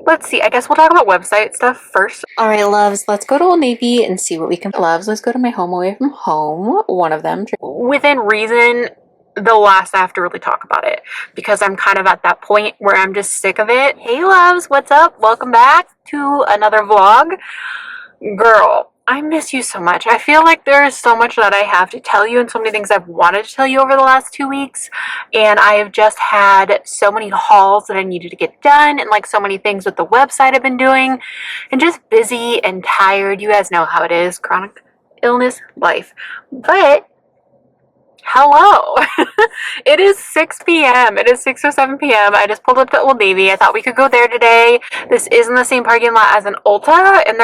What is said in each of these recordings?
Let's see, I guess we'll talk about website stuff first. All right, loves, let's go to Old Navy and see what we can. Loves, let's go to my home away from home. One of them. Within reason, they'll last. I have to really talk about it because I'm kind of at that point where I'm just sick of it. Hey loves, what's up? Welcome back to another vlog. Girl, I miss you so much. I feel like there is so much that I have to tell you and so many things I've wanted to tell you over the last 2 weeks, and I have just had so many hauls that I needed to get done and like so many things with the website I've been doing and just busy and tired. You guys know how it is, chronic illness life. But hello. It is 6 p.m. It is 6 or 7 p.m. I just pulled up to Old Navy. I thought we could go there today. This is in the same parking lot as an Ulta, and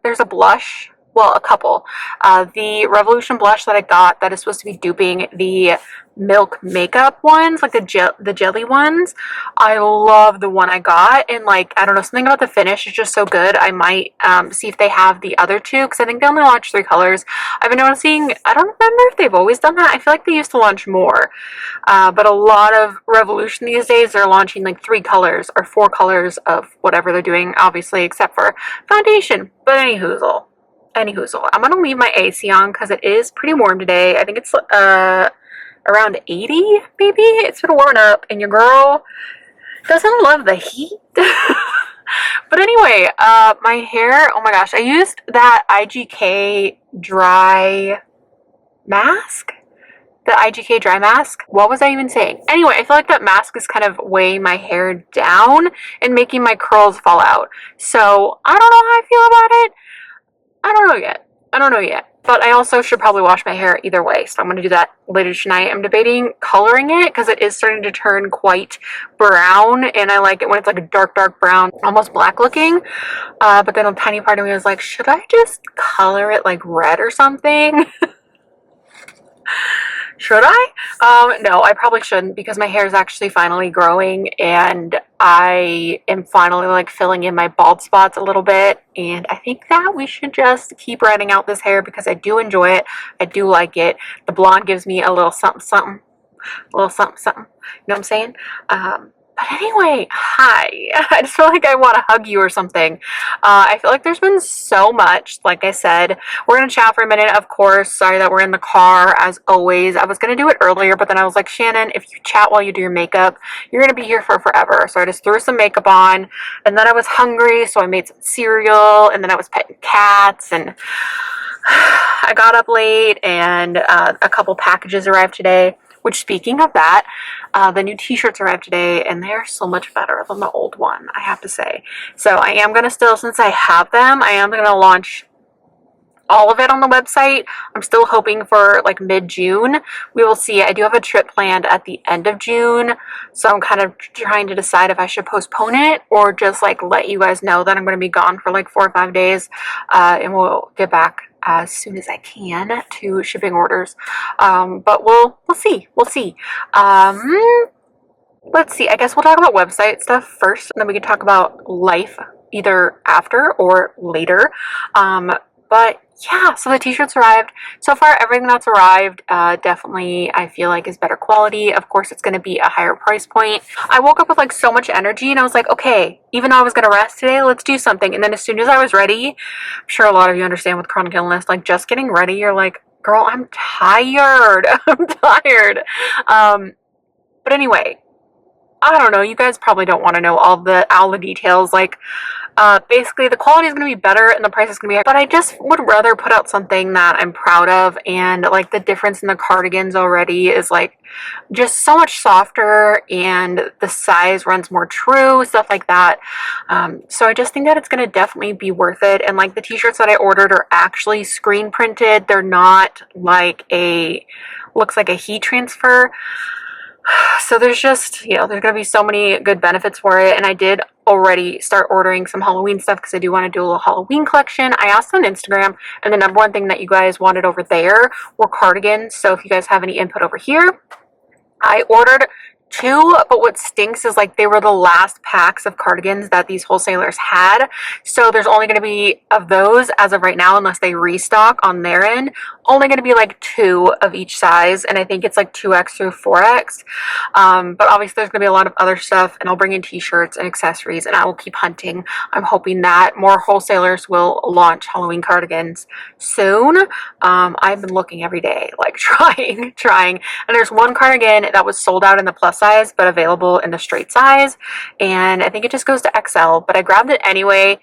there's a blush, well, a couple. The Revolution blush that I got that is supposed to be duping the Milk makeup ones, like the jelly ones. I love the one I got, and like, I don't know, something about the finish is just so good. I might see if they have the other two, because I think they only launched 3 colors. I've been noticing, I don't remember if they've always done that. I feel like they used to launch more, but a lot of Revolution these days, they're launching like 3 colors or 4 colors of whatever they're doing, obviously, except for foundation. But any hoozle, I'm gonna leave my AC on because it is pretty warm today. I think it's around 80, maybe. It's been warming up, and your girl doesn't love the heat. But anyway, my hair, oh my gosh, I used that IGK dry mask. The IGK dry mask. What was I even saying? Anyway, I feel like that mask is kind of weighing my hair down and making my curls fall out. So I don't know how I feel about it. I don't know yet. But I also should probably wash my hair either way, so I'm going to do that later tonight. I'm debating coloring it because it is starting to turn quite brown, and I like it when it's like a dark brown, almost black looking. But then a tiny part of me was like, should I just color it like red or something? Should I? No, I probably shouldn't, because my hair is actually finally growing and I am finally like filling in my bald spots a little bit, and I think that we should just keep running out this hair because I do enjoy it. I do like it. The blonde gives me a little something, something. A little something, something. You know what I'm saying? But anyway, hi. I just feel like I want to hug you or something. I feel like there's been so much, like I said. We're going to chat for a minute, of course. Sorry that we're in the car, as always. I was going to do it earlier, but then I was like, Shannon, if you chat while you do your makeup, you're going to be here for forever. So I just threw some makeup on, and then I was hungry, so I made some cereal, and then I was petting cats, and I got up late, and a couple packages arrived today. Which, speaking of that, the new t-shirts arrived today, and they're so much better than the old one, I have to say. So I am going to still, since I have them, I am going to launch all of it on the website. I'm still hoping for like mid-June. We will see. I do have a trip planned at the end of June, so I'm kind of trying to decide if I should postpone it or just like let you guys know that I'm going to be gone for like 4 or 5 days, and we'll get back as soon as I can to shipping orders. But we'll see. Let's see. I guess we'll talk about website stuff first, and then we can talk about life either after or later. But yeah, so the t-shirts arrived. So far, everything that's arrived definitely I feel like is better quality. Of course, it's going to be a higher price point. I woke up with like so much energy, and I was like, okay, even though I was going to rest today, let's do something. And then as soon as I was ready, I'm sure a lot of you understand with chronic illness, like just getting ready, you're like, girl, I'm tired. I'm tired. But anyway, I don't know. You guys probably don't want to know all the details. Like, basically the quality is going to be better and the price is going to be, but I just would rather put out something that I'm proud of, and like the difference in the cardigans already is like just so much softer, and the size runs more true, stuff like that. So I just think that it's going to definitely be worth it. And like the t-shirts that I ordered are actually screen printed. They're not like looks like a heat transfer. So there's just, you know, there's going to be so many good benefits for it. And I did already start ordering some Halloween stuff because I do want to do a little Halloween collection. I asked on Instagram, and the number one thing that you guys wanted over there were cardigans. So if you guys have any input over here, I ordered two, but what stinks is like they were the last packs of cardigans that these wholesalers had, so there's only going to be, of those as of right now, unless they restock on their end, only going to be like 2 of each size, and I think it's like 2X through 4X. But obviously there's going to be a lot of other stuff, and I'll bring in t-shirts and accessories, and I will keep hunting. I'm hoping that more wholesalers will launch Halloween cardigans soon. I've been looking every day, like trying, and there's one cardigan that was sold out in the plus size but available in the straight size, and I think it just goes to XL, but I grabbed it anyway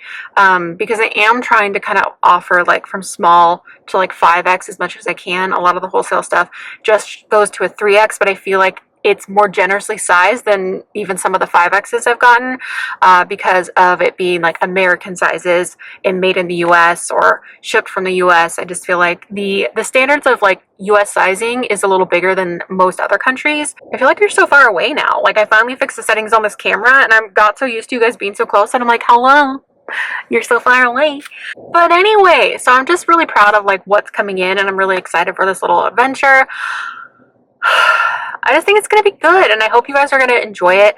because I am trying to kind of offer like from small to like 5X as much as I can. A lot of the wholesale stuff just goes to a 3X, but I feel like it's more generously sized than even some of the 5Xs I've gotten because of it being like American sizes and made in the US or shipped from the US. I just feel like the standards of like US sizing is a little bigger than most other countries. I feel like you're so far away now. Like I finally fixed the settings on this camera and I got so used to you guys being so close, and I'm like, hello, you're so far away. But anyway, so I'm just really proud of like what's coming in, and I'm really excited for this little adventure. I just think it's going to be good, and I hope you guys are going to enjoy it.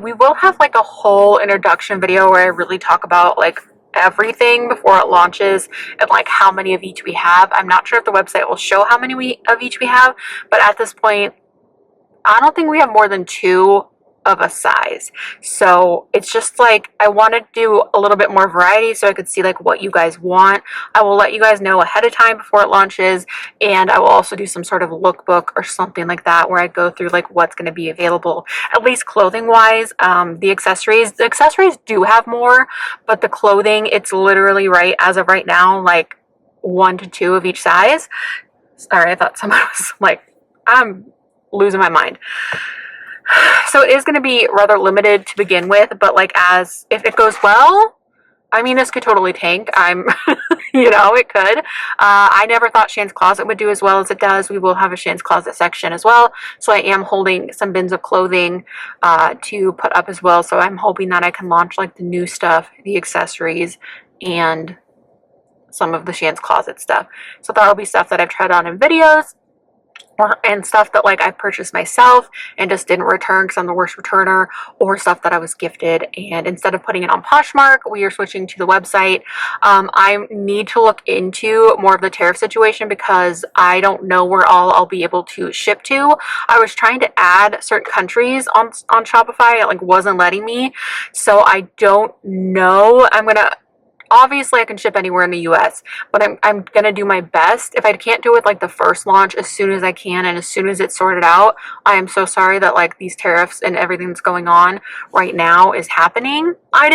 We will have like a whole introduction video where I really talk about like everything before it launches and like how many of each we have. I'm not sure if the website will show how many of each we have, but at this point I don't think we have more than 2 of a size. So it's just like I want to do a little bit more variety so I could see like what you guys want. I will let you guys know ahead of time before it launches, and I will also do some sort of lookbook or something like that where I go through like what's going to be available, at least clothing wise. The accessories do have more, but the clothing, it's literally right as of right now like 1 to 2 of each size. Sorry, I thought someone was like, I'm losing my mind. So it is going to be rather limited to begin with, but like as if it goes well, I mean, this could totally tank. You know, it could. I never thought Shan's Closet would do as well as it does. We will have a Shan's Closet section as well. So I am holding some bins of clothing to put up as well. So I'm hoping that I can launch like the new stuff, the accessories, and some of the Shan's Closet stuff. So that'll be stuff that I've tried on in videos, and stuff that like I purchased myself and just didn't return because I'm the worst returner, or stuff that I was gifted, and instead of putting it on Poshmark, we are switching to the website. I need to look into more of the tariff situation because I don't know where all I'll be able to ship to. I was trying to add certain countries on Shopify. It like wasn't letting me, so I don't know. Obviously I can ship anywhere in the US, but I'm gonna do my best. If I can't do it like the first launch, as soon as I can and as soon as it's sorted out. I am so sorry that like these tariffs and everything that's going on right now is happening. I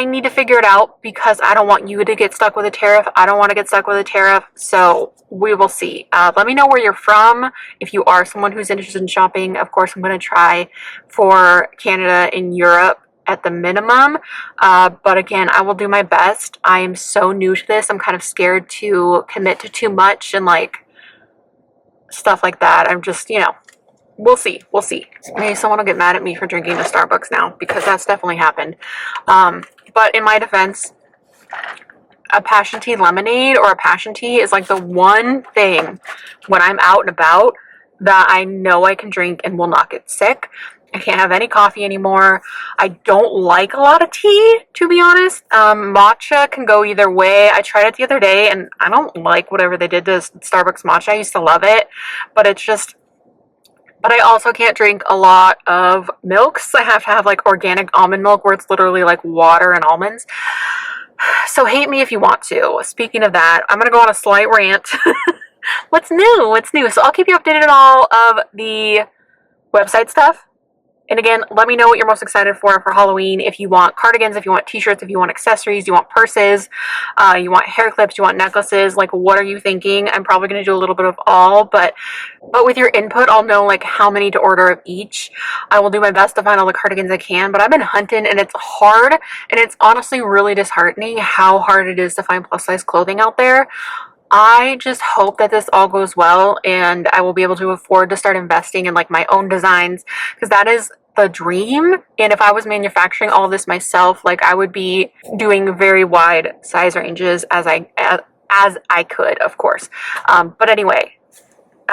need to figure it out because I don't want you to get stuck with a tariff. I don't want to get stuck with a tariff, so we will see. Let me know where you're from. If you are someone who's interested in shopping, of course I'm going to try for Canada and Europe at the minimum, but again, I will do my best. I am so new to this. I'm kind of scared to commit to too much and like stuff like that. I'm just, you know, we'll see. Maybe someone will get mad at me for drinking a Starbucks now, because that's definitely happened. But in my defense, a passion tea lemonade or a passion tea is like the one thing when I'm out and about that I know I can drink and will not get sick. I can't have any coffee anymore. I don't like a lot of tea, to be honest. Matcha can go either way. I tried it the other day and I don't like whatever they did to Starbucks matcha. I used to love it, but I also can't drink a lot of milks. I have to have like organic almond milk where it's literally like water and almonds. So hate me if you want to. Speaking of that, I'm going to go on a slight rant. What's new? So I'll keep you updated on all of the website stuff. And again, let me know what you're most excited for Halloween. If you want cardigans, if you want t-shirts, if you want accessories, you want purses, you want hair clips, you want necklaces, like what are you thinking? I'm probably going to do a little bit of all, but with your input, I'll know like how many to order of each. I will do my best to find all the cardigans I can, but I've been hunting and it's hard, and it's honestly really disheartening how hard it is to find plus size clothing out there. I just hope that this all goes well and I will be able to afford to start investing in like my own designs, because that is the dream. And if I was manufacturing all this myself, like I would be doing very wide size ranges as I could, of course. But anyway,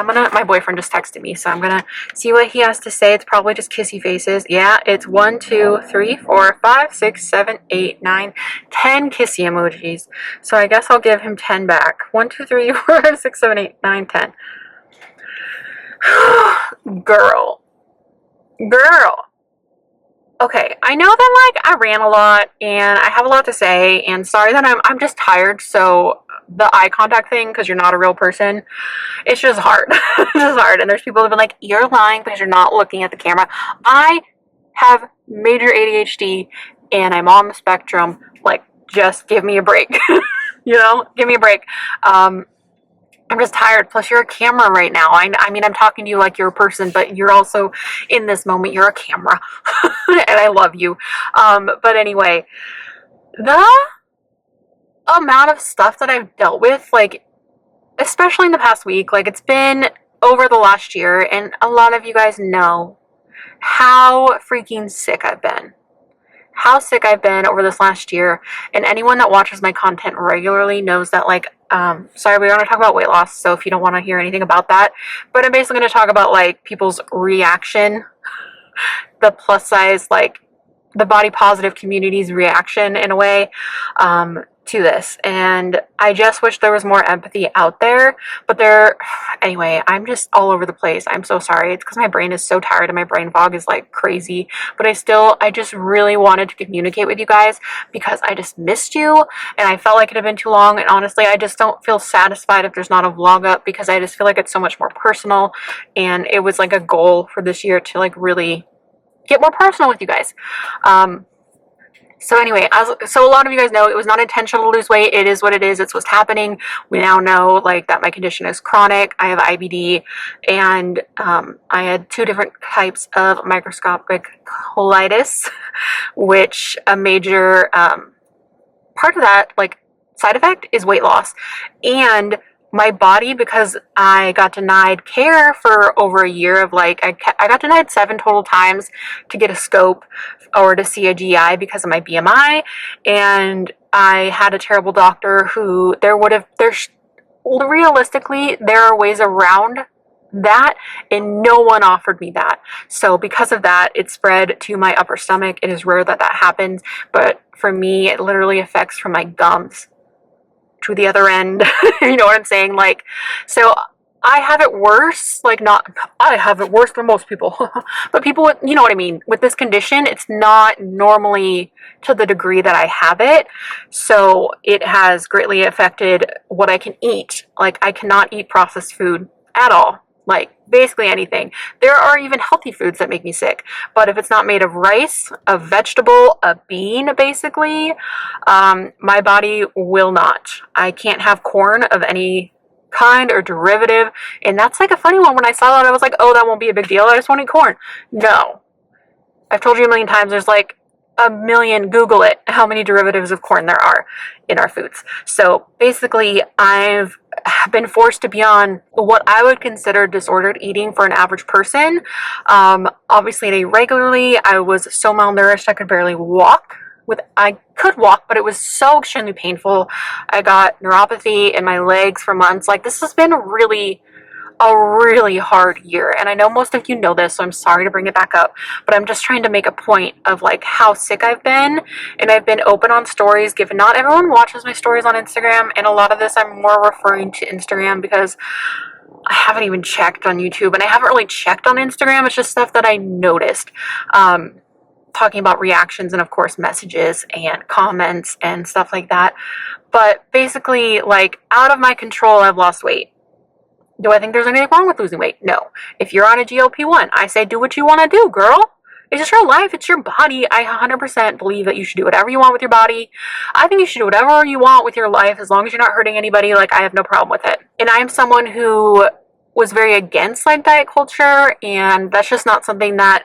my boyfriend just texted me, so I'm gonna see what he has to say. It's probably just kissy faces. Yeah, it's 1, 2, 3, 4, 5, 6, 7, 8, 9, 10 kissy emojis. So I guess I'll give him 10 back. 1, 2, 3, 4, 5, 6, 7, 8, 9, 10. Girl. Okay, I know that like I ran a lot and I have a lot to say, and sorry that I'm just tired. So the eye contact thing, because you're not a real person, it's just hard. It's just hard. And there's people who've been like, you're lying because you're not looking at the camera. I have major ADHD and I'm on the spectrum. Like, just give me a break. You know, give me a break. I'm just tired. Plus, you're a camera right now. I mean, I'm talking to you like you're a person, but you're also in this moment, you're a camera. And I love you. But anyway, the amount of stuff that I've dealt with, like, especially in the past week, like, it's been over the last year, and a lot of you guys know how freaking sick I've been. How sick I've been over this last year, and anyone that watches my content regularly knows that, like, sorry, we want to talk about weight loss, so if you don't want to hear anything about that, but I'm basically going to talk about, like, people's reaction, the plus size, like, the body positive community's reaction, in a way, to this, and I just wish there was more empathy out there, but anyway, I'm just all over the place. I'm so sorry. It's because my brain is so tired and my brain fog is like crazy, but I just really wanted to communicate with you guys because I just missed you, and I felt like it had been too long, and honestly, I just don't feel satisfied if there's not a vlog up because I just feel like it's so much more personal, and it was like a goal for this year to like really get more personal with you guys. So anyway, so a lot of you guys know it was not intentional to lose weight. It is what it is. It's what's happening. We now know like that my condition is chronic. I have IBD, and I had 2 different types of microscopic colitis, which a major part of that, like, side effect is weight loss. And my body, because I got denied care for over a year of like, I got denied 7 total times to get a scope or to see a GI because of my BMI. And I had a terrible doctor who realistically, there are ways around that, and no one offered me that. So because of that, it spread to my upper stomach. It is rare that that happens, but for me, it literally affects from my gums to the other end. You know what I'm saying? Like, so I have it worse, like, not, I have it worse than most people, but people with, you know what I mean, with this condition, it's not normally to the degree that I have it, so it has greatly affected what I can eat. Like, I cannot eat processed food at all, like, basically anything. There are even healthy foods that make me sick, but if it's not made of rice, a vegetable, a bean, basically, my body will not. I can't have corn of any kind or derivative, and that's like a funny one. When I saw that, I was like, oh, that won't be a big deal, I just want to eat corn. No, I've told you a million times, there's like a million, Google it, how many derivatives of corn there are in our foods. So basically, I've been forced to be on what I would consider disordered eating for an average person. Obviously, I ate regularly. I was so malnourished I could barely walk. I could walk, but it was so extremely painful. I got neuropathy in my legs for months. Like, this has been a really hard year, and I know most of you know this, so I'm sorry to bring it back up, but I'm just trying to make a point of like how sick I've been. And I've been open on stories, given not everyone watches my stories on Instagram, and a lot of this I'm more referring to Instagram because I haven't even checked on YouTube, and I haven't really checked on Instagram. It's just stuff that I noticed, talking about reactions and of course messages and comments and stuff like that. But basically, like, out of my control, I've lost weight. Do I think there's anything wrong with losing weight? No. If you're on a GLP-1, I say do what you want to do, girl. It's just your life. It's your body. I 100% believe that you should do whatever you want with your body. I think you should do whatever you want with your life as long as you're not hurting anybody. Like, I have no problem with it. And I am someone who was very against like diet culture, and that's just not something that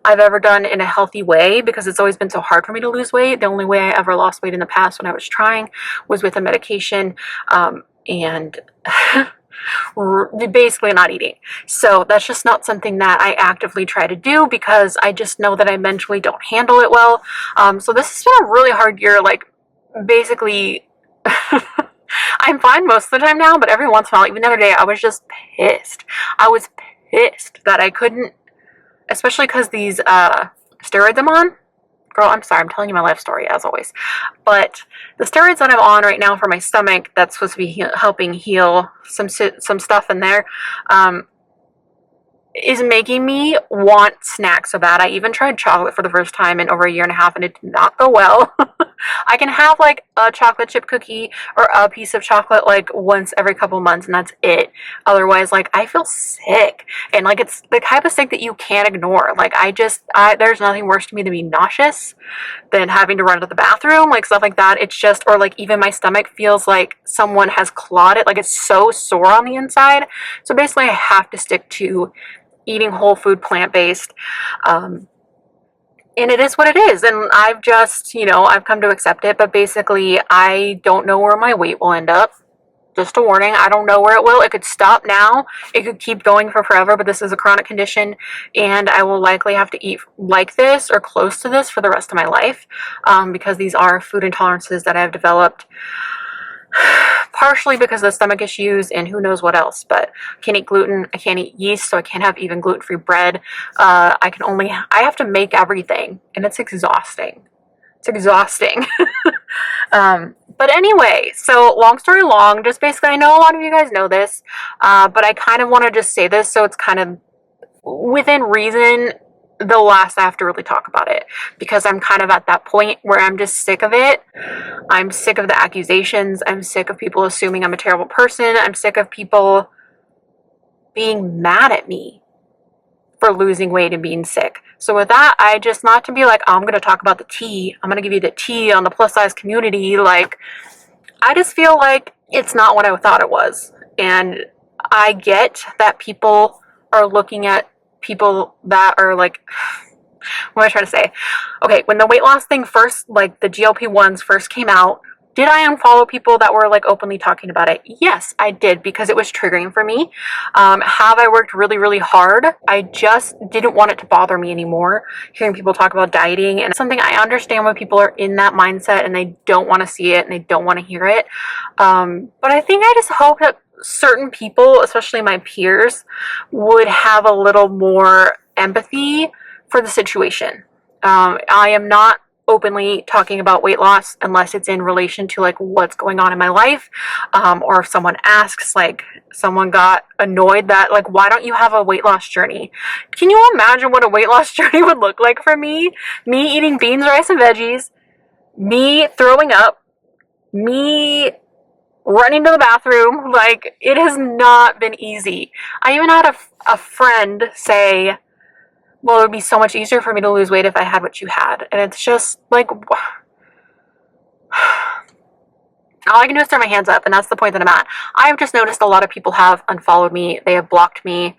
I've ever done in a healthy way because it's always been so hard for me to lose weight. The only way I ever lost weight in the past when I was trying was with a medication, and basically not eating. So that's just not something that I actively try to do because I just know that I mentally don't handle it well. So this has been a really hard year. Like, basically, I I'm fine most of the time now, but every once in a while, even the other day, I was just pissed. I was pissed that I couldn't, especially because these steroids I'm on. Girl, I'm sorry, I'm telling you my life story as always. But the steroids that I'm on right now for my stomach, that's supposed to be helping heal some stuff in there, is making me want snacks so bad. I even tried chocolate for the first time in over a year and a half, and it did not go well. I can have like a chocolate chip cookie or a piece of chocolate like once every couple months, and that's it. Otherwise, like, I feel sick, and like, it's the type of sick that you can't ignore. Like, there's nothing worse to me than being nauseous, than having to run to the bathroom, like stuff like that. It's just, or like even my stomach feels like someone has clawed it, like it's so sore on the inside. So basically I have to stick to eating whole food, plant-based, and it is what it is, and I've just, I've come to accept it. But basically, I don't know where my weight will end up. Just a warning, I don't know where it will. It could stop now, it could keep going for forever, but this is a chronic condition, and I will likely have to eat like this or close to this for the rest of my life, because these are food intolerances that I've developed, partially because of the stomach issues and who knows what else. But I can't eat gluten, I can't eat yeast, so I can't have even gluten-free bread. I have to make everything, and it's exhausting. It's exhausting. But anyway, so long story long, just basically, I know a lot of you guys know this, but I kind of want to just say this so it's kind of within reason. The last I have to really talk about it, because I'm kind of at that point where I'm just sick of it. I'm sick of the accusations. I'm sick of people assuming I'm a terrible person. I'm sick of people being mad at me for losing weight and being sick. So with that, I just, not to be like, oh, I'm going to talk about the tea. I'm going to give you the tea on the plus size community. Like, I just feel like it's not what I thought it was. And I get that people are looking at people that are like, what am I trying to say? Okay, when the weight loss thing first, like the GLP-1s first came out, did I unfollow people that were like openly talking about it? Yes, I did, because it was triggering for me. Have I worked really, really hard? I just didn't want it to bother me anymore, hearing people talk about dieting, and something I understand when people are in that mindset and they don't want to see it and they don't want to hear it. But I think I just hope that certain people, especially my peers, would have a little more empathy for the situation. I am not openly talking about weight loss unless it's in relation to like what's going on in my life, or if someone asks, like someone got annoyed that like, why don't you have a weight loss journey? Can you imagine what a weight loss journey would look like for me? Me eating beans, rice, and veggies, me throwing up, me running to the bathroom. Like, it has not been easy. I even had a friend say, well, it would be so much easier for me to lose weight if I had what you had. And it's just like, all I can do is throw my hands up, and that's the point that I'm at. I've just noticed a lot of people have unfollowed me. They have blocked me.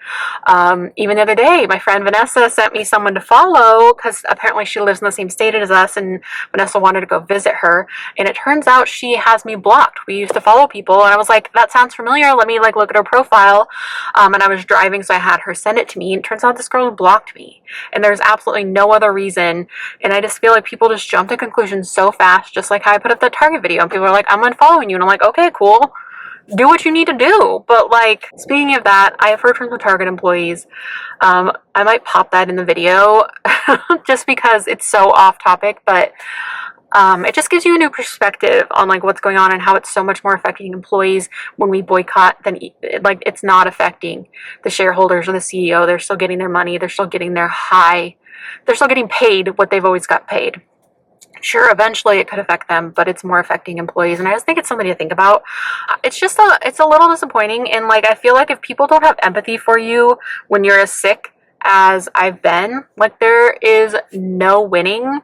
Even the other day, my friend Vanessa sent me someone to follow, because apparently she lives in the same state as us, and Vanessa wanted to go visit her. And it turns out she has me blocked. We used to follow people, and I was like, that sounds familiar. Let me like look at her profile. And I was driving, so I had her send it to me. And it turns out this girl blocked me. And there's absolutely no other reason. And I just feel like people just jump to conclusions so fast, just like how I put up that Target video. And people are like, I'm unfollowing you. And I'm like, okay, cool. Do what you need to do. But like, speaking of that, I have heard from the Target employees. I might pop that in the video just because it's so off topic, but it just gives you a new perspective on like what's going on and how it's so much more affecting employees when we boycott than like it's not affecting the shareholders or the CEO. They're still getting their money. They're still getting their they're still getting paid what they've always got paid. Sure, eventually it could affect them, but it's more affecting employees. And I just think it's something to think about. It's just it's a little disappointing. And like, I feel like if people don't have empathy for you when you're as sick as I've been, like, there is no winning.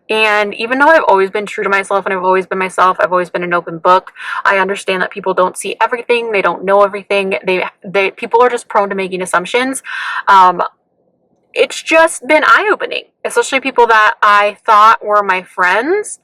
And even though I've always been true to myself and I've always been myself, I've always been an open book, I understand that people don't see everything. They don't know everything. People are just prone to making assumptions. It's just been eye-opening, especially people that I thought were my friends.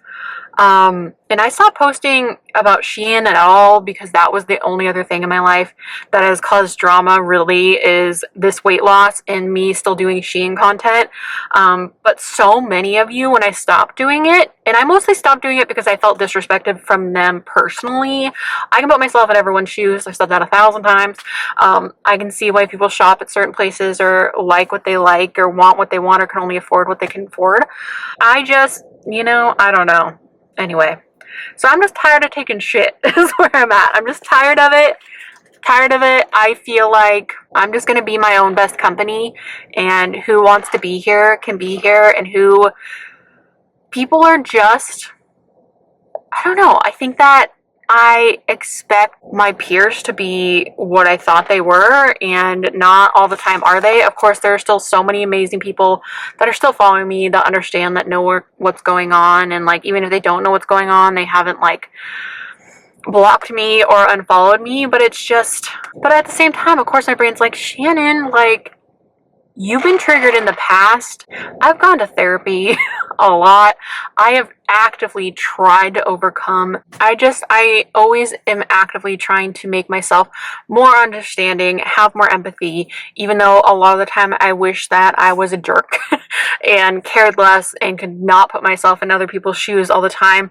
And I stopped posting about Shein at all because that was the only other thing in my life that has caused drama, really, is this weight loss and me still doing Shein content. But so many of you, when I stopped doing it, and I mostly stopped doing it because I felt disrespected from them personally. I can put myself in everyone's shoes. I've said that 1,000 times. I can see why people shop at certain places or like what they like or want what they want or can only afford what they can afford. I just, I don't know. Anyway, so I'm just tired of taking shit is where I'm at. I'm just tired of it. I feel like I'm just going to be my own best company, and who wants to be here can be here, and who people are just, I don't know. I think that I expect my peers to be what I thought they were, and not all the time are they. Of course, there are still so many amazing people that are still following me that understand, that know what's going on, and like even if they don't know what's going on, they haven't like blocked me or unfollowed me. But it's just, but at the same time, of course, my brain's like, Shannon, like, you've been triggered in the past. I've gone to therapy a lot. I have actively tried to overcome. I always am actively trying to make myself more understanding, have more empathy, even though a lot of the time I wish that I was a jerk and cared less and could not put myself in other people's shoes all the time.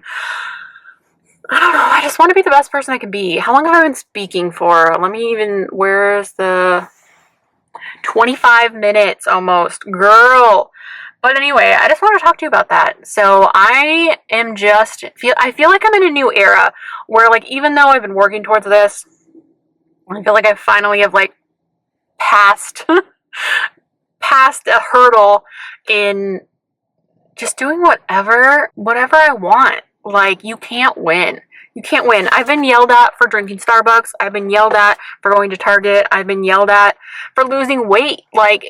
I don't know. I just want to be the best person I can be. How long have I been speaking for? Where's the 25 minutes almost, girl. But anyway, I just want to talk to you about that. So I feel like I'm in a new era where, like, even though I've been working towards this, I feel like I finally have like passed a hurdle in just doing whatever I want. Like, you can't win. You can't win. I've been yelled at for drinking Starbucks. I've been yelled at for going to Target. I've been yelled at for losing weight. Like,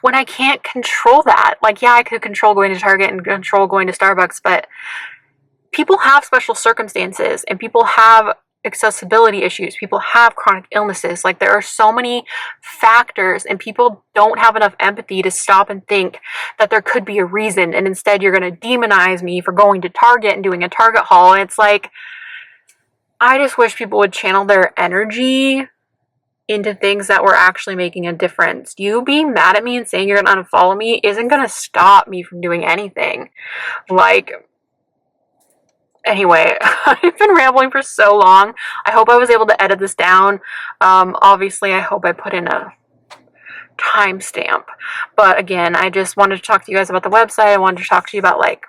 when I can't control that. Like, yeah, I could control going to Target and control going to Starbucks, but people have special circumstances and people have accessibility issues. People have chronic illnesses. Like, there are so many factors, and people don't have enough empathy to stop and think that there could be a reason. And instead, you're going to demonize me for going to Target and doing a Target haul. And it's like, I just wish people would channel their energy into things that were actually making a difference. You being mad at me and saying you're going to unfollow me isn't going to stop me from doing anything. Like, anyway, I've been rambling for so long. I hope I was able to edit this down. Obviously, I hope I put in a timestamp. But again, I just wanted to talk to you guys about the website. I wanted to talk to you about, like,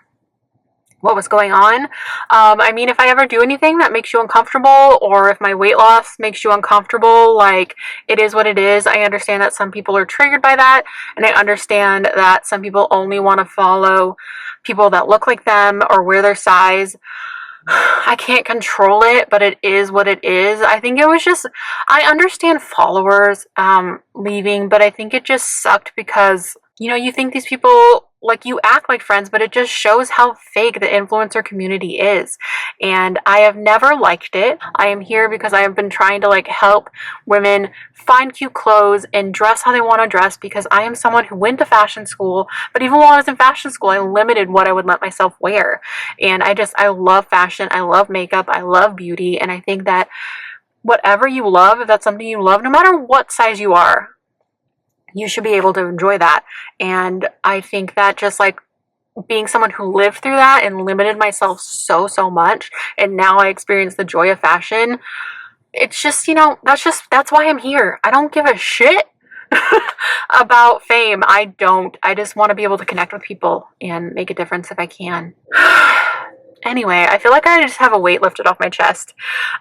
what was going on. I mean, if I ever do anything that makes you uncomfortable, or if my weight loss makes you uncomfortable, like, it is what it is. I understand that some people are triggered by that, and I understand that some people only want to follow people that look like them or wear their size. I can't control it, but it is what it is. I think it was just, I understand followers leaving, but I think it just sucked because, you think these people, like, you act like friends, but it just shows how fake the influencer community is. And I have never liked it. I am here because I have been trying to, like, help women find cute clothes and dress how they want to dress, because I am someone who went to fashion school, but even while I was in fashion school, I limited what I would let myself wear. And I love fashion. I love makeup. I love beauty. And I think that whatever you love, if that's something you love, no matter what size you are, you should be able to enjoy that. And I think that just, like, being someone who lived through that and limited myself so much, and now I experience the joy of fashion, it's just, that's why I'm here. I don't give a shit about fame. I just want to be able to connect with people and make a difference if I can. Anyway, I feel like I just have a weight lifted off my chest,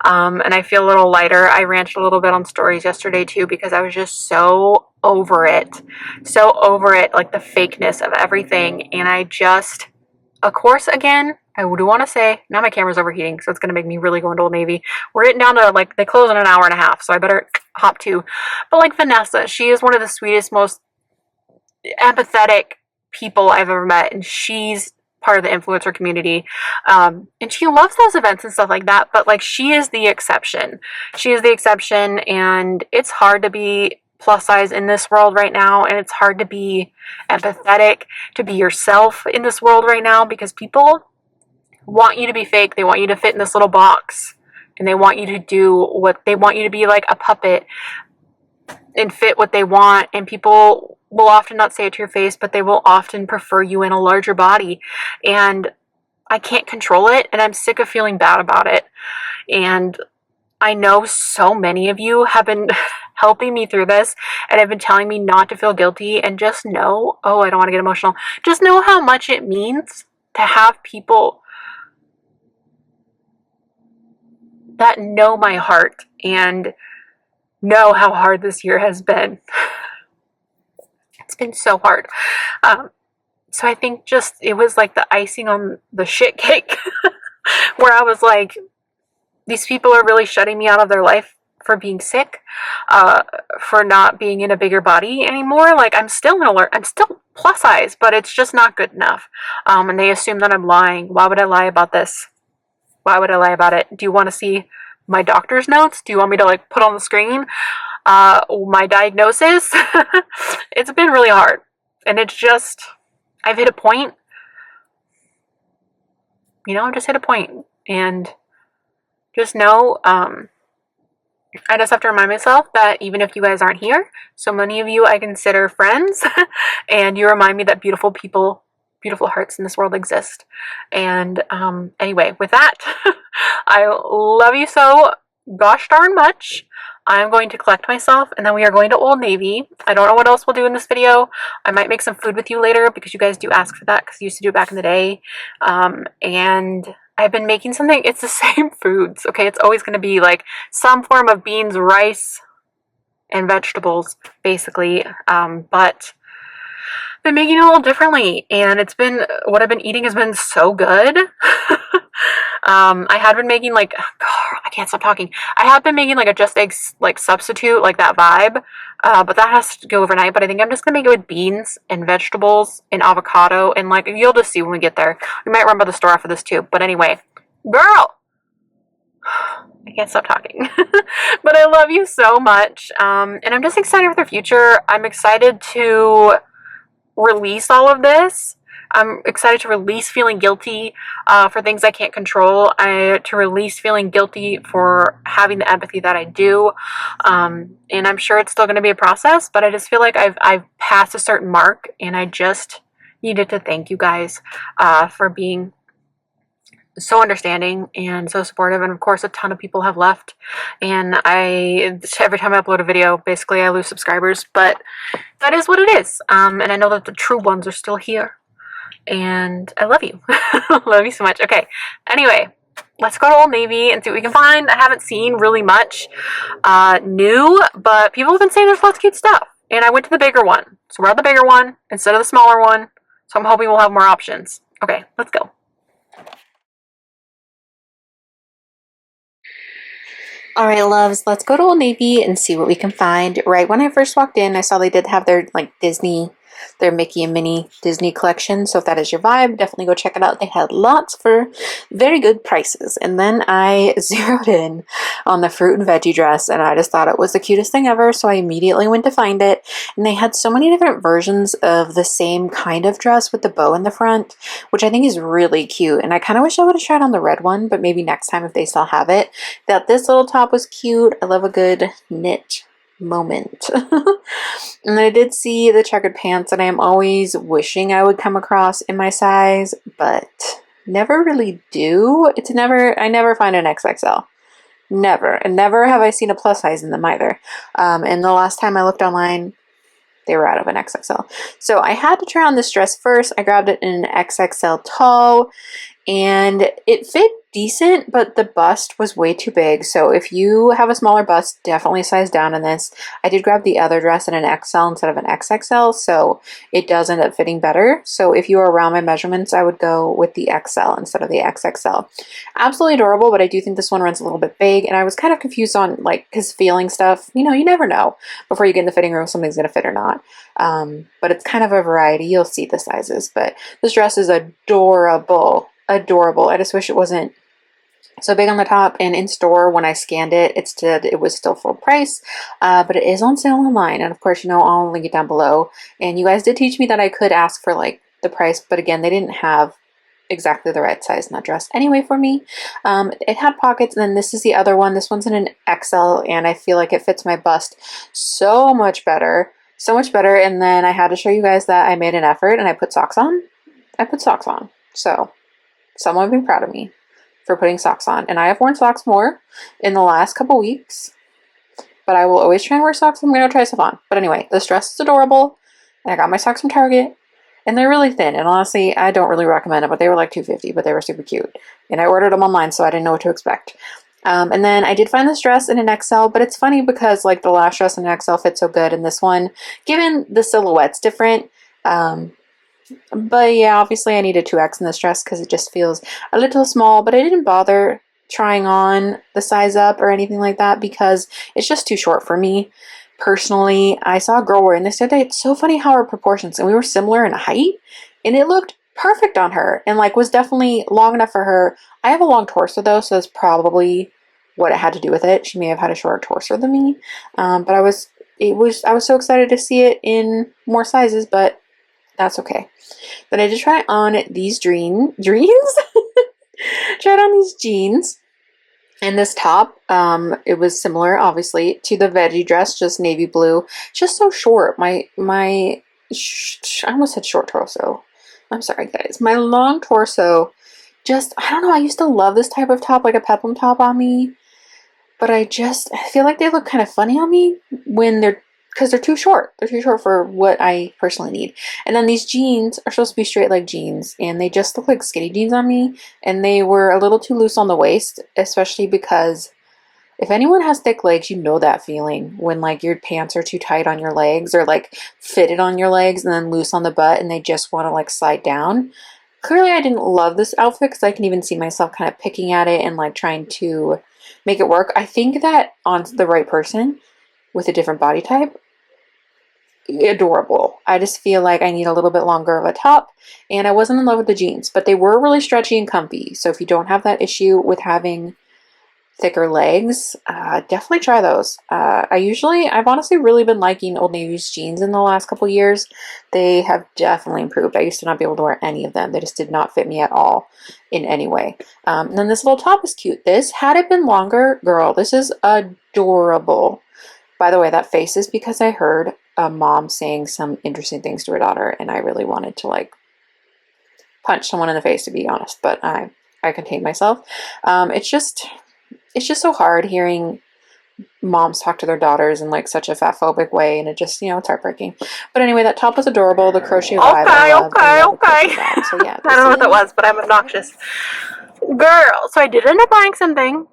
and I feel a little lighter. I ranted a little bit on stories yesterday too, because I was just so over it, like the fakeness of everything. And I just, of course, again, I do want to say, now my camera's overheating, so it's going to make me really go into Old Navy. We're getting down to, like, they close in an hour and a half, so I better hop to. But, like, Vanessa, she is one of the sweetest, most empathetic people I've ever met, and she's part of the influencer community, and she loves those events and stuff like that, but, like, she is the exception. And it's hard to be plus size in this world right now, and it's hard to be empathetic, to be yourself in this world right now, because people want you to be fake. They want you to fit in this little box, and they want you to do what they want you to be, like a puppet, and fit what they want. And people will often not say it to your face, but they will often prefer you in a larger body. And I can't control it, and I'm sick of feeling bad about it. And I know so many of you have been helping me through this and have been telling me not to feel guilty, and just know, oh, I don't want to get emotional. Just know how much it means to have people that know my heart and know how hard this year has been. It's been so hard. So I think just it was like the icing on the shit cake where I was like, these people are really shutting me out of their life for being sick, for not being in a bigger body anymore. Like, I'm still I'm still plus size, but it's just not good enough. And they assume that I'm lying. Why would I lie about this? Why would I lie about it? Do you want to see my doctor's notes? Do you want me to like put on the screen my diagnosis? It's been really hard, and it's just, I've hit a point, you know, I've just hit a point, and just know, I just have to remind myself that even if you guys aren't here, so many of you I consider friends, and you remind me that beautiful people, beautiful hearts in this world exist. And anyway, with that, I love you so gosh darn much. I'm going to collect myself, and then we are going to Old Navy. I don't know what else we'll do in this video. I might make some food with you later, because you guys do ask for that, because I used to do it back in the day. And I've been making something, it's the same foods, okay? It's always going to be like some form of beans, rice, and vegetables, basically. But I've been making it a little differently, and it's been, what I've been eating has been so good. I had been making like, I can't stop talking. I have been making like a just eggs like substitute, like that vibe, but that has to go overnight. But I think I'm just gonna make it with beans and vegetables and avocado, and like, you'll just see when we get there. We might run by the store after this too. But anyway, girl, I can't stop talking. But I love you so much, and I'm just excited for the future. I'm excited to release all of this. I'm excited to release feeling guilty for things I can't control. To release feeling guilty for having the empathy that I do. And I'm sure it's still going to be a process, but I just feel like I've passed a certain mark, and I just needed to thank you guys for being so understanding and so supportive. And of course, a ton of people have left, and every time I upload a video, basically I lose subscribers, but that is what it is. And I know that the true ones are still here, and I love you. Love you so much. Okay, anyway, let's go to Old Navy and see what we can find. I haven't seen really much new, but people have been saying there's lots of cute stuff, and I went to the bigger one, so we're at the bigger one instead of the smaller one, so I'm hoping we'll have more options. Okay, let's go. All right, loves, let's go to Old Navy and see what we can find. Right when I first walked in, I saw they did have their like their Mickey and Minnie Disney collection. So if that is your vibe, definitely go check it out. They had lots for very good prices. And then I zeroed in on the fruit and veggie dress, and I just thought it was the cutest thing ever. So I immediately went to find it. And they had so many different versions of the same kind of dress with the bow in the front, which I think is really cute. And I kind of wish I would have tried on the red one, but maybe next time if they still have it. That this little top was cute. I love a good knit moment. And I did see the checkered pants, and I am always wishing I would come across in my size, but never really do. I never find an XXL. Never. And never have I seen a plus size in them either. And the last time I looked online, they were out of an XXL. So I had to try on this dress first. I grabbed it in an XXL tall, and it fit decent, but the bust was way too big. So if you have a smaller bust, definitely size down in this. I did grab the other dress in an XL instead of an XXL, so it does end up fitting better. So if you are around my measurements, I would go with the XL instead of the XXL. Absolutely adorable, but I do think this one runs a little bit big, and I was kind of confused on like his feeling stuff. You know, you never know before you get in the fitting room if something's going to fit or not. But it's kind of a variety. You'll see the sizes, but this dress is adorable. Adorable. I just wish it wasn't so big on the top, and in store when I scanned it, it was still full price, but it is on sale online, and of course, you know, I'll link it down below. And you guys did teach me that I could ask for like the price, but again, they didn't have exactly the right size in that dress anyway for me. It had pockets, and then this is the other one. This one's in an XL, and I feel like it fits my bust so much better. So much better. And then I had to show you guys that I made an effort and I put socks on. I put socks on. So someone would be proud of me for putting socks on. And I have worn socks more in the last couple weeks, but I will always try and wear socks. I'm going to try stuff on. But anyway, this dress is adorable. And I got my socks from Target. And they're really thin. And honestly, I don't really recommend it, but they were like $2.50, but they were super cute. And I ordered them online, so I didn't know what to expect. And then I did find this dress in an XL, but it's funny because like the last dress in an XL fit so good, and this one, given the silhouette's different, but yeah, obviously I need a 2X in this dress because it just feels a little small, but I didn't bother trying on the size up or anything like that because it's just too short for me. Personally, I saw a girl wearing this the other day. It's so funny how our proportions, and we were similar in height, and it looked perfect on her and like was definitely long enough for her. I have a long torso though, so that's probably what it had to do with it. She may have had a shorter torso than me, but I was so excited to see it in more sizes, but that's okay. Then I did try on these dreams. Tried on these jeans. And this top, it was similar, obviously, to the veggie dress, just navy blue. Just so short. I almost said short torso. I'm sorry, guys. My long torso, just, I don't know, I used to love this type of top, like a peplum top on me. But I feel like they look kind of funny on me because they're too short. They're too short for what I personally need. And then these jeans are supposed to be straight leg jeans, and they just look like skinny jeans on me. And they were a little too loose on the waist, especially because if anyone has thick legs, you know that feeling when like your pants are too tight on your legs or like fitted on your legs and then loose on the butt and they just want to like slide down. Clearly I didn't love this outfit because I can even see myself kind of picking at it and like trying to make it work. I think that on the right person with a different body type, adorable. I just feel like I need a little bit longer of a top, and I wasn't in love with the jeans, but they were really stretchy and comfy. So if you don't have that issue with having thicker legs, definitely try those. I've honestly really been liking Old Navy's jeans in the last couple years. They have definitely improved. I used to not be able to wear any of them. They just did not fit me at all in any way. And then this little top is cute. This, had it been longer, girl, this is adorable. By the way, that face is because I heard a mom saying some interesting things to her daughter, and I really wanted to like punch someone in the face, to be honest, but I contained myself. It's just so hard hearing moms talk to their daughters in like such a fatphobic way, and it just, it's heartbreaking. But anyway, that top was adorable. The crochet vibe. Okay. So yeah, I don't know what that was, but I'm obnoxious. Girl, so I did end up buying something.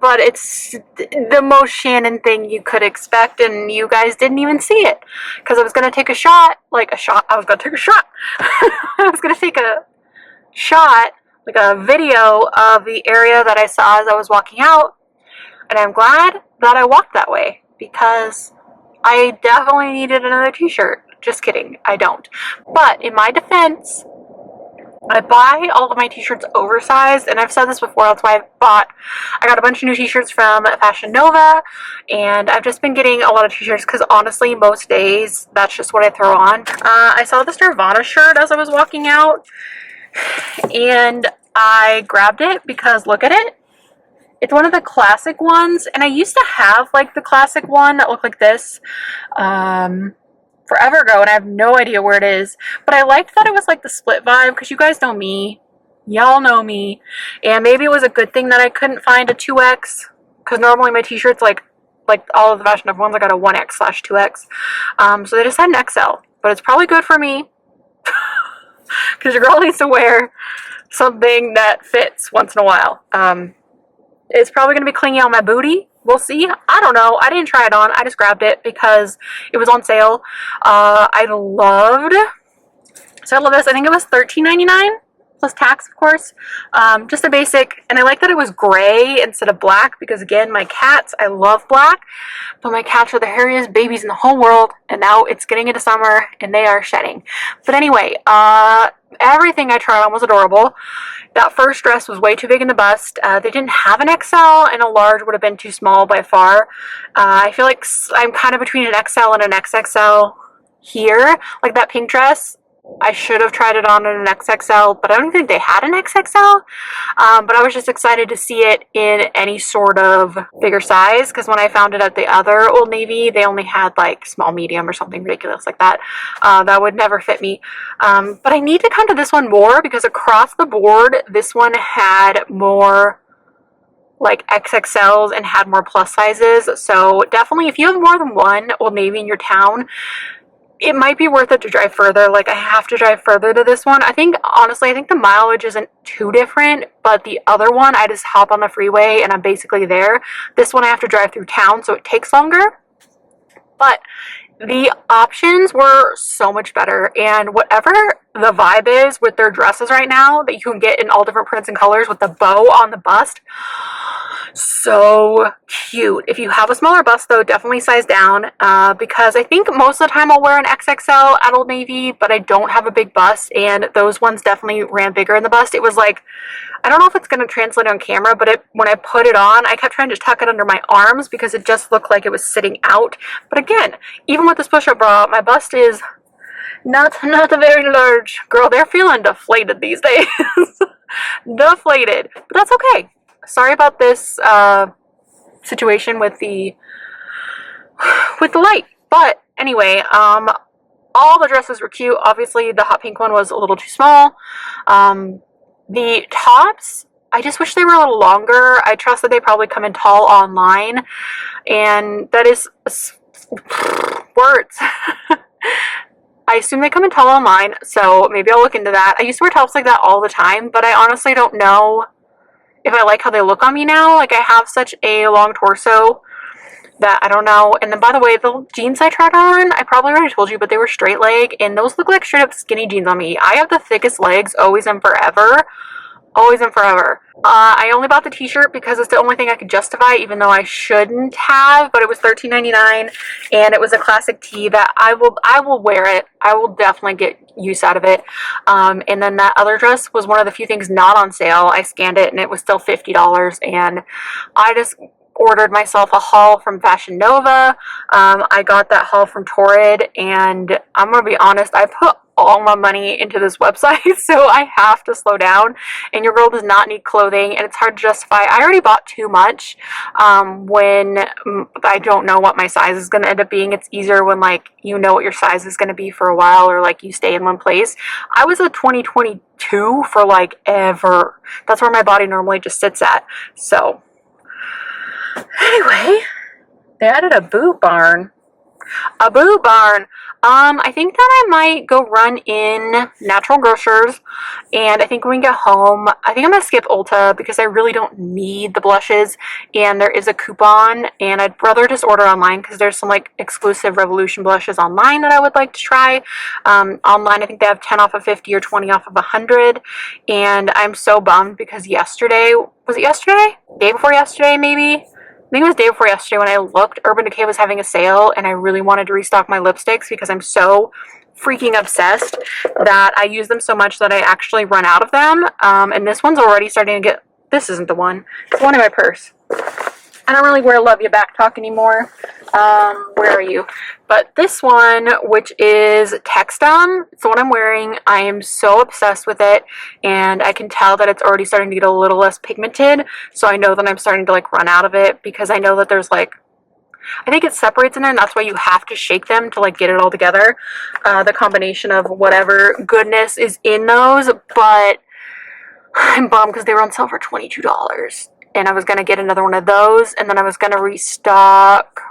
But it's the most Shannon thing you could expect, and you guys didn't even see it. Because I was going to take a shot. I was going to take a shot. I was going to take a shot, like a video of the area that I saw as I was walking out. And I'm glad that I walked that way, because I definitely needed another t-shirt. Just kidding, I don't. But in my defense, I buy all of my t-shirts oversized, and I've said this before, that's why I got a bunch of new t-shirts from Fashion Nova, and I've just been getting a lot of t-shirts because honestly, most days, that's just what I throw on. I saw this Nirvana shirt as I was walking out, and I grabbed it because look at it. It's one of the classic ones, and I used to have like the classic one that looked like this, forever ago, and I have no idea where it is, but I liked that it was like the split vibe, because you guys know me, y'all know me, and maybe it was a good thing that I couldn't find a 2X, because normally my t-shirts, like all of the Fashion Nova ones, I got a 1X/2X, so they just had an XL, but it's probably good for me, because your girl needs to wear something that fits once in a while. It's probably going to be clinging on my booty. We'll see. I don't know. I didn't try it on. I just grabbed it because it was on sale. I love this. I think it was $13.99 plus tax, of course. Just a basic, and I like that it was gray instead of black because, again, my cats, I love black, but my cats are the hairiest babies in the whole world, and now it's getting into summer, and they are shedding. But anyway, everything I tried on was adorable. That first dress was way too big in the bust. They didn't have an XL, and a large would have been too small by far. I feel like I'm kind of between an XL and an XXL here. Like that pink dress, I should have tried it on in an XXL, but I don't think they had an XXL. But I was just excited to see it in any sort of bigger size, because when I found it at the other Old Navy, they only had like small, medium, or something ridiculous like that. That would never fit me. But I need to come to this one more, because across the board, this one had more like XXLs and had more plus sizes. So definitely, if you have more than one Old Navy in your town, it might be worth it to drive further. Like, I have to drive further to this one. I think, honestly, I think the mileage isn't too different, but the other one, I just hop on the freeway and I'm basically there. This one I have to drive through town, so it takes longer. But the options were so much better, and whatever the vibe is with their dresses right now that you can get in all different prints and colors with the bow on the bust, so cute. If you have a smaller bust though, definitely size down, because I think most of the time I'll wear an XXL at Old Navy, but I don't have a big bust, and those ones definitely ran bigger in the bust. It was like, I don't know if it's going to translate on camera, but when I put it on, I kept trying to tuck it under my arms because it just looked like it was sitting out. But again, even with this push-up bra, my bust is not a very large. Girl, they're feeling deflated these days. Deflated. But that's okay. Sorry about this situation with the light. But anyway, all the dresses were cute. Obviously, the hot pink one was a little too small. The tops, I just wish they were a little longer. I trust that they probably come in tall online, and that is words. I assume they come in tall online, so maybe I'll look into that. I used to wear tops like that all the time, but I honestly don't know if I like how they look on me now. Like, I have such a long torso that I don't know. And then, by the way, the jeans I tried on, I probably already told you, but they were straight leg, and those look like straight up skinny jeans on me. I have the thickest legs always and forever. Always and forever. I only bought the t-shirt because it's the only thing I could justify, even though I shouldn't have, but it was $13.99, and it was a classic tee that I will wear it. I will definitely get use out of it. And then that other dress was one of the few things not on sale. I scanned it and it was still $50, and I just ordered myself a haul from Fashion Nova. I got that haul from Torrid, and I'm gonna be honest, I put all my money into this website, so I have to slow down, and your girl does not need clothing, and it's hard to justify. I already bought too much when I don't know what my size is going to end up being. It's easier when, like, you know what your size is going to be for a while, or like you stay in one place. I was a 2022 for like ever. That's where my body normally just sits at. So anyway, they added a boot barn. A boot barn. I think that I might go run in Natural Grocers, and I think when we get home, I think I'm going to skip Ulta because I really don't need the blushes, and there is a coupon, and I'd rather just order online because there's some like exclusive Revolution blushes online that I would like to try. Online, I think they have 10 off of 50 or 20 off of 100, and I'm so bummed because yesterday, was it yesterday? Day before yesterday, maybe? I think it was the day before yesterday when I looked, Urban Decay was having a sale, and I really wanted to restock my lipsticks because I'm so freaking obsessed that I use them so much that I actually run out of them. And this one's already starting to get, this isn't the one, it's one in my purse. I don't really wear Love You Back Talk anymore. Where are you? But this one, which is Textum, it's the one I'm wearing. I am so obsessed with it, and I can tell that it's already starting to get a little less pigmented, so I know that I'm starting to like run out of it because I know that there's like, I think it separates in there, and that's why you have to shake them to like get it all together. The combination of whatever goodness is in those, but I'm bummed because they were on sale for $22. And I was going to get another one of those, and then I was going to restock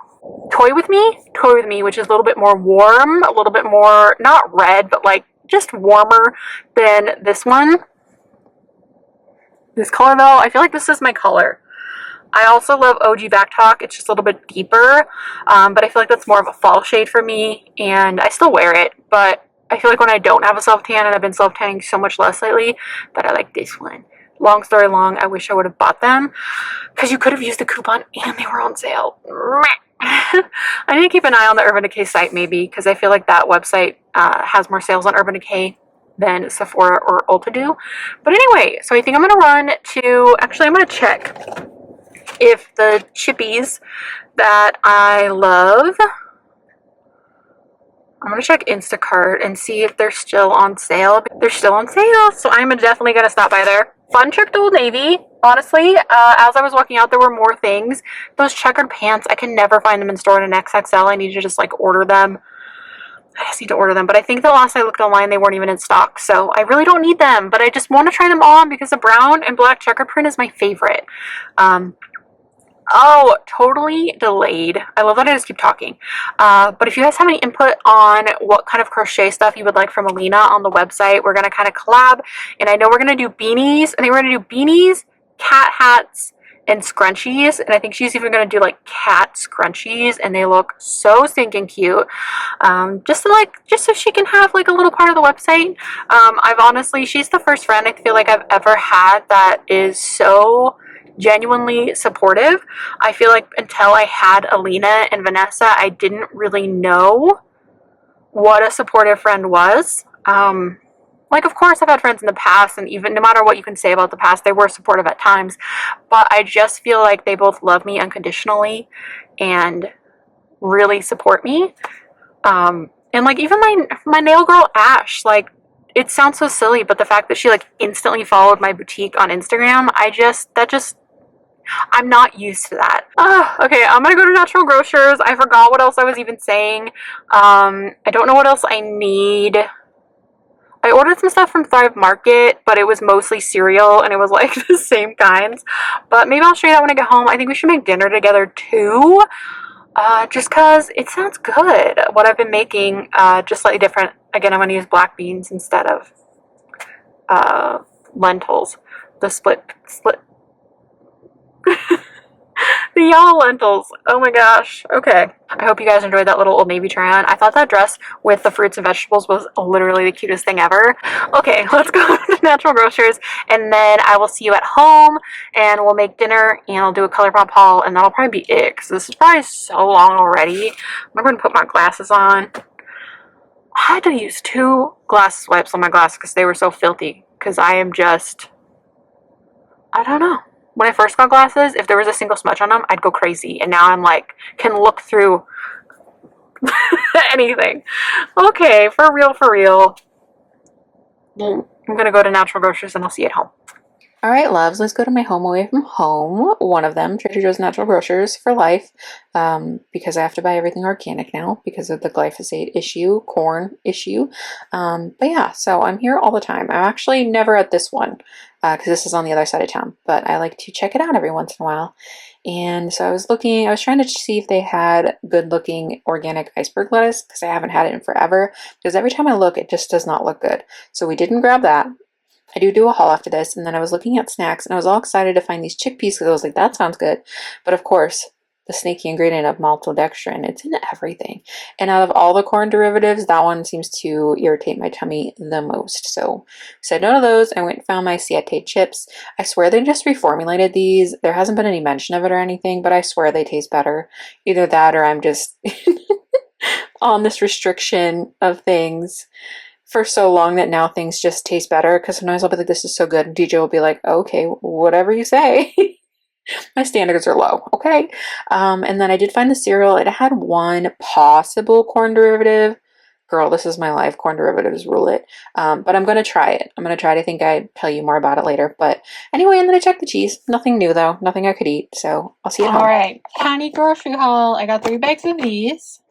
Toy With Me, which is a little bit more warm, a little bit more, not red, but like just warmer than this one. This color though, I feel like this is my color. I also love OG Back Talk. It's just a little bit deeper, but I feel like that's more of a fall shade for me, and I still wear it, but I feel like when I don't have a self-tan, and I've been self-tanning so much less lately, that I like this one. Long story long, I wish I would have bought them because you could have used the coupon and they were on sale. I need to keep an eye on the Urban Decay site maybe, because I feel like that website has more sales on Urban Decay than Sephora or Ulta do. But anyway, so I think I'm going to run to, actually I'm going to check if the chippies that I love I'm gonna check Instacart and see if they're still on sale. They're still on sale, so I'm definitely gonna stop by there. Fun trip to Old Navy. Honestly, as I was walking out, there were more things. Those checkered pants, I can never find them in store in an XXL. I need to just like order them. I just need to order them, but I think the last I looked online, they weren't even in stock, so I really don't need them, but I just want to try them on because the brown and black checker print is my favorite. Oh, totally delayed. I love that I just keep talking. But if you guys have any input on what kind of crochet stuff you would like from Alina on the website, we're going to kind of collab. And I know we're going to do beanies. I think we're going to do beanies, cat hats, and scrunchies. And I think she's even going to do like cat scrunchies. And they look so stinking cute. Just so she can have like a little part of the website. She's the first friend I feel like I've ever had that is so genuinely supportive. I feel like until I had Alina and Vanessa, I didn't really know what a supportive friend was. Like, of course, I've had friends in the past, and even no matter what you can say about the past, they were supportive at times. But I just feel like they both love me unconditionally and really support me. And like even my nail girl Ash, like, it sounds so silly, but the fact that she like instantly followed my boutique on Instagram, I'm not used to that. Okay, I'm gonna go to Natural Grocers. I forgot what else I was even saying. I don't know what else I need. I ordered some stuff from Thrive Market, but it was mostly cereal, and it was like the same kinds. But maybe I'll show you that when I get home. I think we should make dinner together too. Just because it sounds good. What I've been making, just slightly different. Again, I'm gonna use black beans instead of lentils. The split the yellow lentils. Oh my gosh. Okay. I hope you guys enjoyed that little Old Navy try on. I thought that dress with the fruits and vegetables was literally the cutest thing ever. Okay, let's go to Natural Grocers, and then I will see you at home, and we'll make dinner, and I'll do a ColourPop haul, and that'll probably be it, because this is probably so long already. I'm going to put my glasses on. I had to use 2 glass wipes on my glasses because they were so filthy, because I don't know. When I first got glasses, if there was a single smudge on them, I'd go crazy. And now I'm like, can look through anything. Okay, for real, for real. I'm going to go to Natural Grocers and I'll see you at home. All right, loves, let's go to my home away from home. One of them, Trader Joe's Natural Grocers for life, because I have to buy everything organic now because of the glyphosate issue, corn issue. But yeah, so I'm here all the time. I'm actually never at this one because this is on the other side of town, but I like to check it out every once in a while. And so I was trying to see if they had good looking organic iceberg lettuce because I haven't had it in forever, because every time I look, it just does not look good. So we didn't grab that. I do a haul after this, and then I was looking at snacks, and I was all excited to find these chickpeas because I was like, that sounds good. But of course, the snaky ingredient of maltodextrin, it's in everything. And out of all the corn derivatives, that one seems to irritate my tummy the most. So I said no to those. I went and found my Siete chips. I swear they just reformulated these. There hasn't been any mention of it or anything, but I swear they taste better. Either that or I'm just on this restriction of things for so long that now things just taste better, because sometimes I'll be like, this is so good, and DJ will be like, okay, whatever you say. My standards are low, okay? And then I did find the cereal. It had one possible corn derivative. Girl, this is my life. Corn derivatives rule it. But I'm going to try it. I think I'd tell you more about it later. But anyway, and then I checked the cheese. Nothing new, though. Nothing I could eat. So I'll see you at home. All right. Tiny grocery haul. I got 3 bags of these.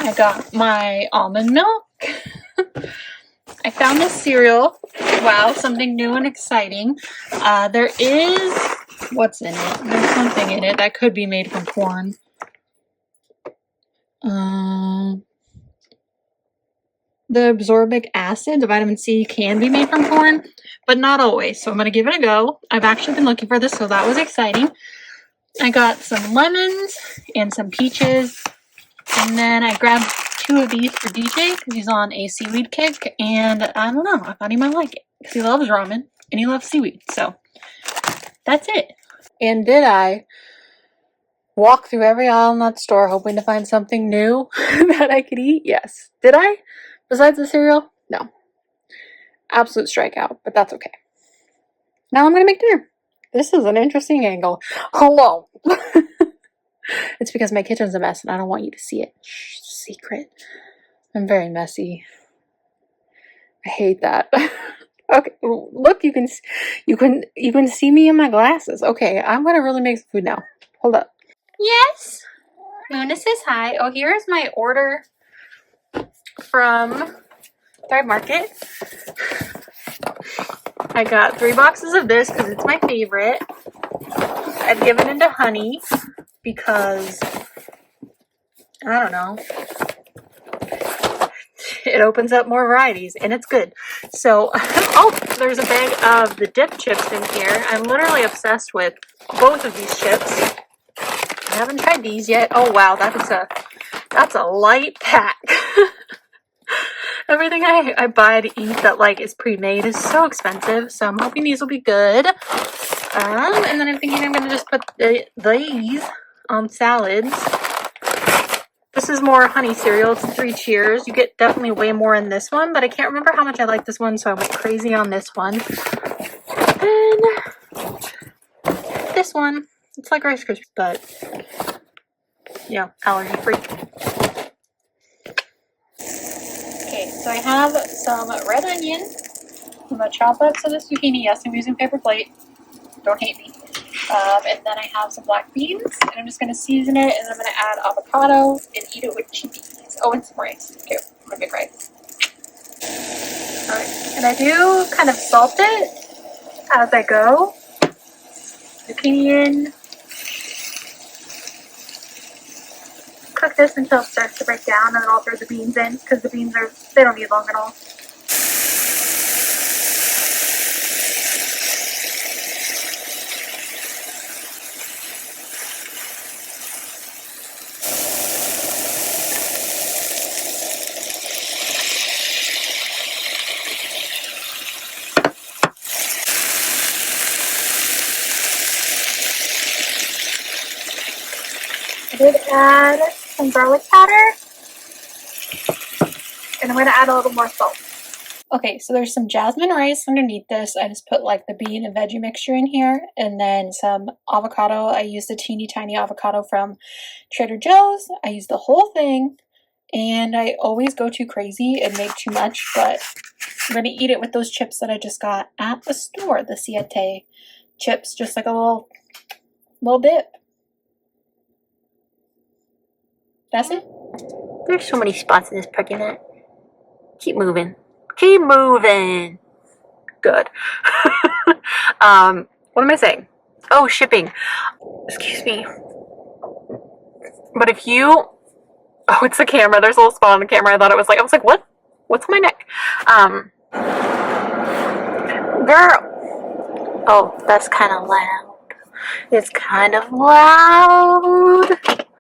I got my almond milk. I found this cereal. Wow, something new and exciting. There is, what's in it? There's something in it that could be made from corn. The absorbic acid, the vitamin C, can be made from corn, but not always. So I'm going to give it a go. I've actually been looking for this, so that was exciting. I got some lemons and some peaches. And then I grabbed 2 of these for DJ because he's on a seaweed kick. And I don't know, I thought he might like it because he loves ramen and he loves seaweed. So that's it. And did I walk through every aisle in that store hoping to find something new that I could eat? Yes. Did I? Besides the cereal? No. Absolute strikeout, but that's okay. Now I'm going to make dinner. This is an interesting angle. Hello. It's because my kitchen's a mess and I don't want you to see it. Shh, secret. I'm very messy. I hate that. Okay, look, you can see me in my glasses. Okay, I'm gonna really make some food now. Hold up. Yes. Luna says hi. Oh, here's my order from Thrive Market. I got 3 boxes of this because it's my favorite. I've given into honey because I don't know. It opens up more varieties and it's good. So, oh, there's a bag of the dip chips in here. I'm literally obsessed with both of these chips. I haven't tried these yet. Oh wow, that's a light pack. Everything I buy to eat that like is pre-made is so expensive, so I'm hoping these will be good. And then I'm thinking I'm gonna just put these on salads. This is more honey cereal. It's 3 cheers. You get definitely way more in this one, but I can't remember how much I like this one, so I went crazy on this one. And this one, it's like Rice Krispies, but you know, allergy free. Okay, so I have some red onion. I'm gonna chop up some of the zucchini. Yes, I'm using paper plate. Don't hate me. And then I have some black beans, and I'm just gonna season it, and I'm gonna add avocado and eat it with cheese. Oh, and some rice. Okay, I'm gonna make rice. Alright, and I do kind of salt it as I go. Zucchini in. Cook this until it starts to break down, and then I'll throw the beans in, because the beans they don't need long at all. I did add some garlic powder, and I'm going to add a little more salt. Okay, so there's some jasmine rice underneath this. I just put like the bean and veggie mixture in here, and then some avocado. I used a teeny tiny avocado from Trader Joe's. I used the whole thing, and I always go too crazy and make too much, but I'm going to eat it with those chips that I just got at the store, the Siete chips, just like a little dip. That's it. There's so many spots in this parking lot. Keep moving. Keep moving. Good. What am I saying? Oh, shipping. Excuse me. But if you... Oh, it's the camera. There's a little spot on the camera. I was like, what? What's on my neck? Girl. Oh, that's kind of loud. It's kind of loud.